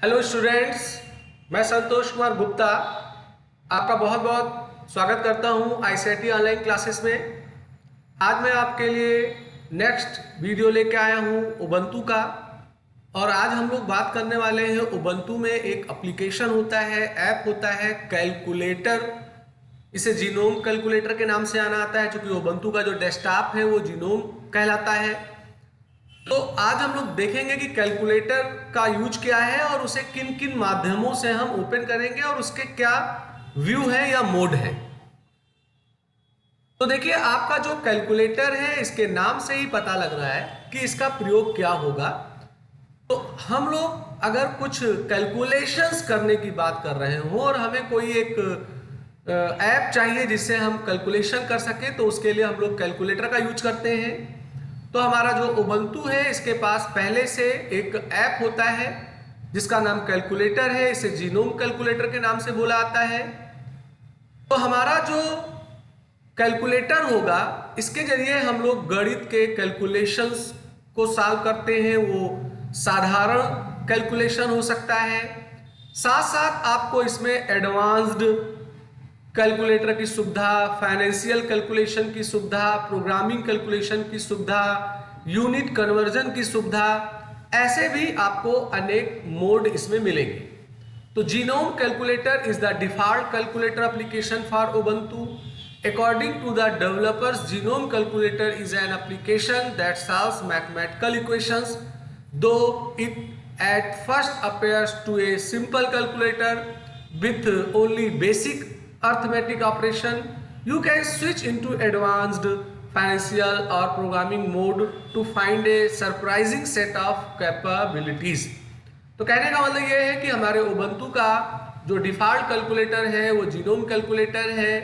Hello students, मैं संतोष कुमार गुप्ता आपका बहुत बहुत स्वागत करता हूं आईसीटी ऑनलाइन क्लासेस में। आज मैं आपके लिए नेक्स्ट वीडियो लेके आया हूं उबंटू का। और आज हम लोग बात करने वाले हैं उबंटू में एक एप्लीकेशन होता है, ऐप होता है कैलकुलेटर। इसे जीनोम कैलकुलेटर के नाम से आना आता है, क्योंकि उबंटू का जो डेस्कटॉप है वो जीनोम कहलाता है। तो आज हम लोग देखेंगे कि कैलकुलेटर का यूज क्या है और उसे किन किन माध्यमों से हम ओपन करेंगे और उसके क्या व्यू है या मोड है। तो देखिए, आपका जो कैलकुलेटर है इसके नाम से ही पता लग रहा है कि इसका प्रयोग क्या होगा। तो हम लोग अगर कुछ कैलकुलेशंस करने की बात कर रहे हो और हमें कोई एक ऐप चाहिए जिससे हम कैलकुलेशन कर सकें, तो उसके लिए हम लोग कैलकुलेटर का यूज करते हैं। तो हमारा जो उबंटू है इसके पास पहले से एक ऐप होता है जिसका नाम कैलकुलेटर है। इसे जीनोम कैलकुलेटर के नाम से बोला आता है। तो हमारा जो कैलकुलेटर होगा इसके जरिए हम लोग गणित के कैलकुलेशंस को सॉल्व करते हैं। वो साधारण कैलकुलेशन हो सकता है, साथ साथ आपको इसमें एडवांस्ड कैलकुलेटर की सुविधा, फाइनेंशियल कैलकुलेशन की सुविधा, प्रोग्रामिंग कैलकुलेशन की सुविधा, यूनिट कन्वर्जन की सुविधा, ऐसे भी आपको अनेक मोड इसमें मिलेंगे। तो genome calculator is the default calculator application for Ubuntu. According to the developers, Genome Calculator is an application that solves mathematical equations. Though it at first appears to a simple calculator with only basic arithmetic operation, you can switch into advanced financial or programming mode to find a surprising set of capabilities. तो कहने का मतलब ये है कि हमारे Ubuntu का जो डिफॉल्ट कैलकुलेटर है वो जीनोम कैलकुलेटर है।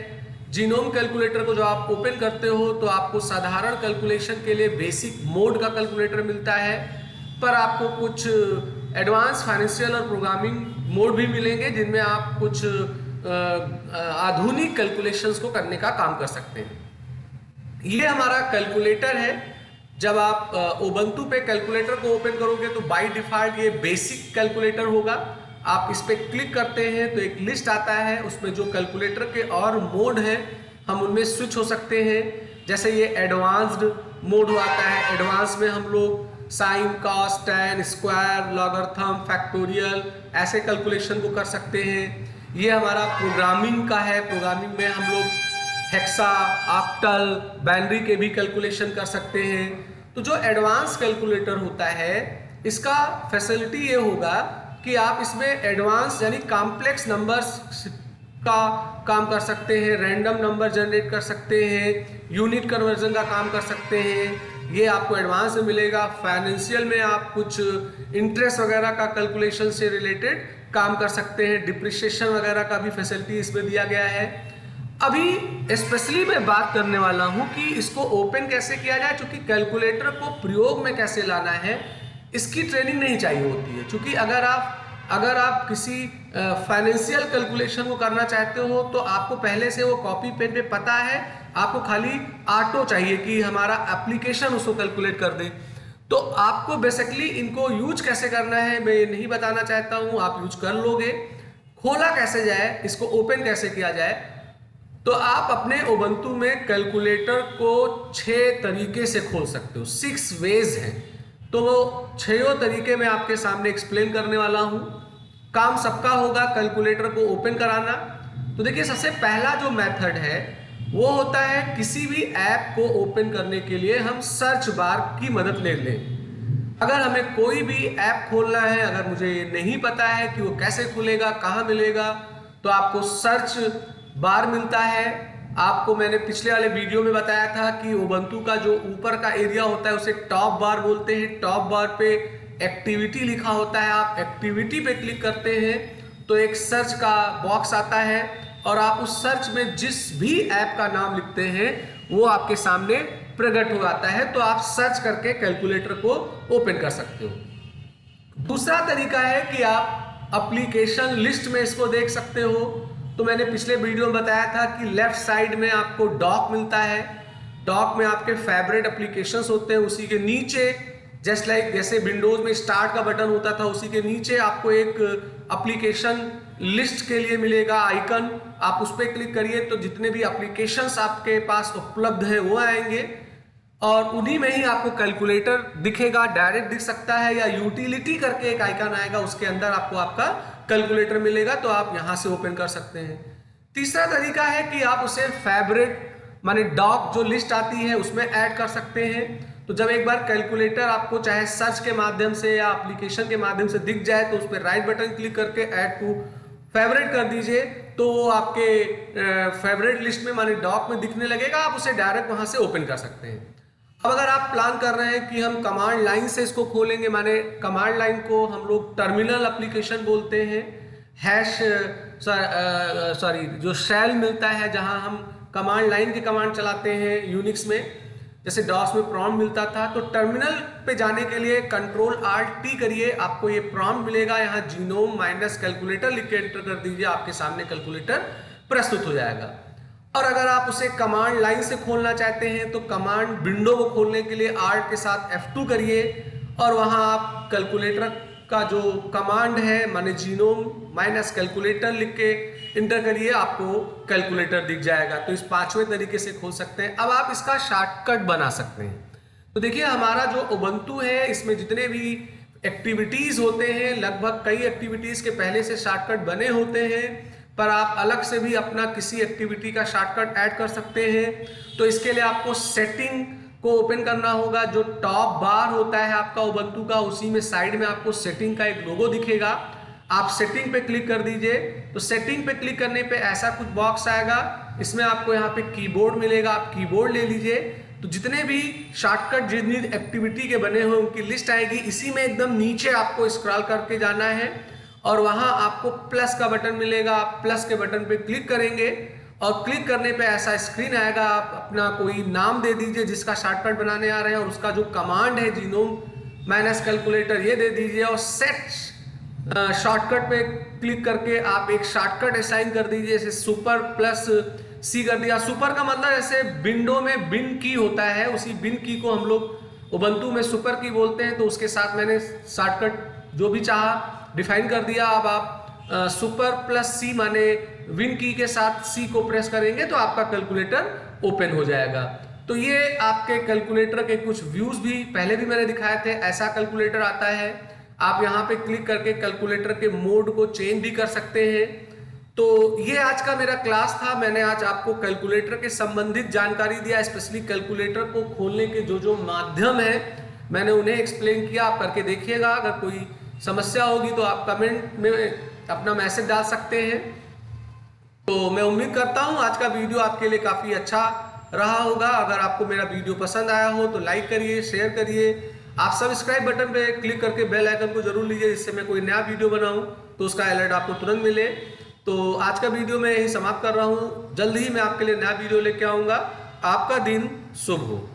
जीनोम कैलकुलेटर को जो आप ओपन करते हो तो आपको साधारण कैलकुलेशन के लिए बेसिक मोड का कैलकुलेटर मिलता है, पर आपको कुछ एडवांस फाइनेंशियल और प्रोग्रामिंग मोड भी मिलेंगे जिनमें आप कुछ आधुनिक कैलकुलेशंस को करने का काम कर सकते हैं। ये हमारा कैलकुलेटर है। जब आप उबंटू पे कैलकुलेटर को ओपन करोगे तो बाय डिफॉल्ट ये बेसिक कैलकुलेटर होगा। आप इस पर क्लिक करते हैं तो एक लिस्ट आता है, उसमें जो कैलकुलेटर के और मोड हैं हम उनमें स्विच हो सकते हैं। जैसे ये एडवांस्ड मोड आता है, एडवांस में हम लोग sine, cos, tan, square, logarithm, factorial ऐसे कैलकुलेशन को कर सकते हैं। ये हमारा प्रोग्रामिंग का है, प्रोग्रामिंग में हम लोग हेक्सा, ऑक्टल, बाइनरी के भी कैलकुलेशन कर सकते हैं। तो जो एडवांस कैलकुलेटर होता है इसका फैसिलिटी ये होगा कि आप इसमें एडवांस यानी कॉम्प्लेक्स नंबर्स का काम कर सकते हैं, रैंडम नंबर जनरेट कर सकते हैं, यूनिट कन्वर्जन का काम कर सकते हैं। ये आपको एडवांस में मिलेगा। फाइनेंशियल में आप कुछ इंटरेस्ट वगैरह का कैलकुलेशन से रिलेटेड काम कर सकते हैं, डिप्रिसिएशन वगैरह का भी फैसिलिटी इसमें दिया गया है। अभी स्पेशली मैं बात करने वाला हूं कि इसको ओपन कैसे किया जाए, क्योंकि कैलकुलेटर को प्रयोग में कैसे लाना है इसकी ट्रेनिंग नहीं चाहिए होती है। क्योंकि अगर आप किसी फाइनेंशियल कैलकुलेशन को करना चाहते हो तो आपको पहले से वो कॉपी पेन पे पता है, आपको खाली ऑटो चाहिए कि हमारा एप्लीकेशन उसको कैलकुलेट कर दे। तो आपको बेसिकली इनको यूज कैसे करना है मैं ये नहीं बताना चाहता हूँ, आप यूज कर लोगे। खोला कैसे जाए, इसको ओपन कैसे किया जाए, तो आप अपने उबंटू में कैलकुलेटर को 6 तरीके से खोल सकते हो। 6 वेज हैं। तो वो 6 तरीके मैं आपके सामने एक्सप्लेन करने वाला हूं। काम सबका होगा कैलकुलेटर को ओपन कराना। तो देखिए, सबसे पहला जो मेथड है वो होता है किसी भी ऐप को ओपन करने के लिए हम सर्च बार की मदद ले लें। अगर हमें कोई भी ऐप खोलना है, अगर मुझे ये नहीं पता है कि वो कैसे खुलेगा, कहाँ मिलेगा, तो आपको सर्च बार मिलता है। आपको मैंने पिछले वाले वीडियो में बताया था कि उबंटू का जो ऊपर का एरिया होता है उसे टॉप बार बोलते हैं। टॉप बार पे एक्टिविटी लिखा होता है, आप एक्टिविटी पे क्लिक करते हैं तो एक सर्च का बॉक्स आता है और आप उस सर्च में जिस भी ऐप का नाम लिखते हैं वो आपके सामने प्रकट हो जाता है। तो आप सर्च करके कैलकुलेटर को ओपन कर सकते हो। दूसरा तरीका है कि आप एप्लीकेशन लिस्ट में इसको देख सकते हो। तो मैंने पिछले वीडियो में बताया था कि लेफ्ट साइड में आपको डॉक मिलता है। डॉक में आपके फेवरेट एप्लीकेशंस होते हैं, उसी के नीचे जस्ट लाइक जैसे विंडोज में स्टार्ट का बटन होता था, उसी के नीचे आपको एक एप्लीकेशन लिस्ट के लिए मिलेगा आइकन, आप उस पर क्लिक करिए तो जितने भी एप्लीकेशंस आपके पास उपलब्ध है वो आएंगे और उन्हीं में ही आपको कैलकुलेटर दिखेगा, डायरेक्ट दिख सकता है या यूटिलिटी करके एक आइकन आएगा, उसके अंदर आपको आपका कैलकुलेटर मिलेगा, तो आप यहां से ओपन कर सकते हैं। तीसरा तरीका है कि आप उसे फेवरेट माने डॉक जो लिस्ट आती है उसमें ऐड कर सकते हैं। तो जब एक बार कैलकुलेटर आपको चाहे सर्च के माध्यम से या एप्लीकेशन के माध्यम से दिख जाए तो उस पर राइट बटन क्लिक करके ऐड टू फेवरेट कर दीजिए, तो वो आपके फेवरेट लिस्ट में माने डॉक में दिखने लगेगा, आप उसे डायरेक्ट वहां से ओपन कर सकते हैं। अब अगर आप प्लान कर रहे हैं कि हम कमांड लाइन से इसको खोलेंगे, माने कमांड लाइन को हम लोग टर्मिनल एप्लीकेशन बोलते हैं, हैश सॉरी जो शेल मिलता है जहां हम कमांड लाइन की कमांड चलाते हैं यूनिक्स में, जैसे डॉस में प्रॉम्प्ट मिलता था, तो टर्मिनल पे जाने के लिए Ctrl+Alt+T करिए, आपको ये प्रॉम्प्ट मिलेगा, यहाँ जीनोम माइनस कैलकुलेटर लिख के एंटर कर दीजिए, आपके सामने कैलकुलेटर प्रस्तुत हो जाएगा। और अगर आप उसे कमांड लाइन से खोलना चाहते हैं तो कमांड विंडो को खोलने के लिए Alt के साथ F2 करिए और वहां आप कैलकुलेटर का जो कमांड है माने जीनोम माइनस कैलकुलेटर लिख के इंटर करिए, आपको कैलकुलेटर दिख जाएगा। तो इस पांचवें तरीके से खोल सकते हैं। अब आप इसका शॉर्टकट बना सकते हैं। तो देखिए हमारा जो उबंटू है इसमें जितने भी एक्टिविटीज होते हैं, लगभग कई एक्टिविटीज के पहले से शॉर्टकट बने होते हैं, पर आप अलग से भी अपना किसी एक्टिविटी का शॉर्टकट ऐड कर सकते हैं। तो इसके लिए आपको सेटिंग को ओपन करना होगा, जो टॉप बार होता है आपका उबंटू का, उसी में साइड में आपको सेटिंग का एक लोगो दिखेगा, आप सेटिंग पे क्लिक कर दीजिए। तो सेटिंग पे क्लिक करने पे ऐसा कुछ बॉक्स आएगा, इसमें आपको यहाँ पे कीबोर्ड मिलेगा, आप कीबोर्ड ले लीजिए। तो जितने भी शॉर्टकट जितनी एक्टिविटी के बने हुए उनकी लिस्ट आएगी, इसी में एकदम नीचे आपको स्क्रॉल करके जाना है और वहां आपको प्लस का बटन मिलेगा, आप प्लस के बटन पे क्लिक करेंगे और क्लिक करने पे ऐसा स्क्रीन आएगा, आप अपना कोई नाम दे दीजिए जिसका शॉर्टकट बनाने आ रहे हैं और उसका जो कमांड है जीनोम माइनस कैलकुलेटर ये दे दीजिए और सेट शॉर्टकट पे क्लिक करके आप एक शॉर्टकट असाइन कर दीजिए, जैसे सुपर प्लस सी कर दिया। सुपर का मतलब जैसे विंडो में बिन की होता है, उसी बिन की को हम लोग उबंटू में सुपर की बोलते हैं, तो उसके साथ मैंने शॉर्टकट जो भी चाहा डिफाइन कर दिया। अब आप सुपर प्लस सी माने विन की के साथ सी को प्रेस करेंगे तो आपका कैलकुलेटर ओपन हो जाएगा। तो ये आपके कैलकुलेटर के कुछ व्यूज भी पहले भी मैंने दिखाए थे, ऐसा कैलकुलेटर आता है। आप यहाँ पे क्लिक करके कैलकुलेटर के मोड को चेंज भी कर सकते हैं। तो ये आज का मेरा क्लास था, मैंने आज आपको कैलकुलेटर के संबंधित जानकारी दिया, स्पेशली कैलकुलेटर को खोलने के जो जो माध्यम है मैंने उन्हें एक्सप्लेन किया। आप करके देखिएगा, अगर कोई समस्या होगी तो आप कमेंट में अपना मैसेज डाल सकते हैं। तो मैं उम्मीद करता हूँ आज का वीडियो आपके लिए काफ़ी अच्छा रहा होगा। अगर आपको मेरा वीडियो पसंद आया हो तो लाइक करिए, शेयर करिए, आप सब्सक्राइब बटन पे क्लिक करके बेल आइकन को जरूर लीजिए, जिससे मैं कोई नया वीडियो बनाऊं तो उसका अलर्ट आपको तुरंत मिले। तो आज का वीडियो मैं यही समाप्त कर रहा हूं, जल्द ही मैं आपके लिए नया वीडियो लेके आऊंगा। आपका दिन शुभ हो।